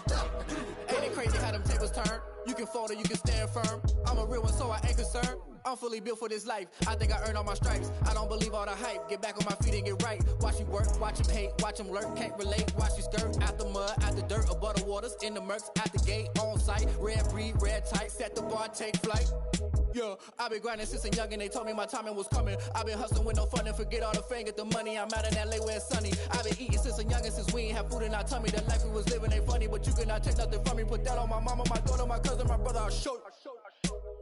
Now I get it and go. Ain't it crazy how them tables turn? You can fold or you can stand firm. I'm a real one, so I ain't concerned. I'm fully built for this life. I think I earned all my stripes. I don't believe all the hype. Get back on my feet and get right. Watch you work, watch him hate, watch him lurk. Can't relate, watch you skirt. Out the mud, out the dirt, above the waters, in the murks, out the gate, on site. Red breed, red tight, set the bar, take flight. Yeah, I been grinding since a youngin'. They told me my timing was coming. I been hustling with no fun and forget all the fame, get the money. I'm out in LA where it's sunny. I been eating since a youngin', since we ain't have food in our tummy. The life we was living ain't funny, but you cannot take nothing from me. Put that on my mama, my daughter, my cousin, my brother. I'll show you.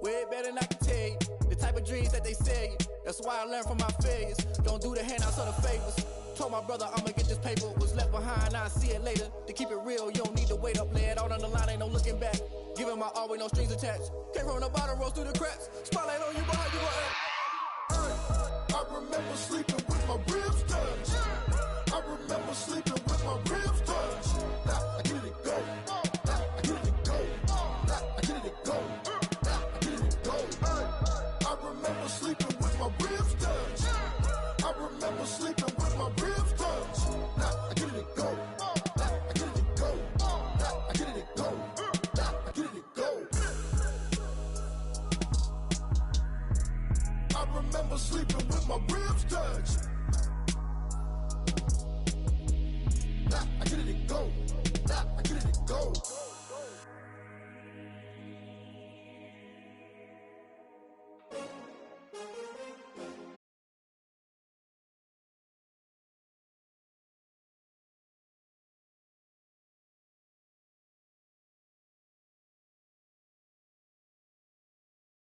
Way better than I can tell you. The type of dreams that they sell you. That's why I learned from my failures. Don't do the handouts or the favors. Told my brother I'ma get this paper. Was left behind, I'll see it later. To keep it real, you don't need to wait up. Lay it out on the line, ain't no looking back. Giving my all with no strings attached. Came from the bottom, rose through the cracks. Spotlight on you, but how you gon' act? I remember sleeping with my ribs touched. I remember sleeping with my ribs touched. Now I get it and go. Now I get it and go. Now I get it and go. Now I get it and go. I remember sleeping with my ribs touched. I remember sleeping with my ribs touched. Now I get it and go. Now I get it and go. Now I get it and go. Now I get it and go. I remember sleeping with my ribs touched.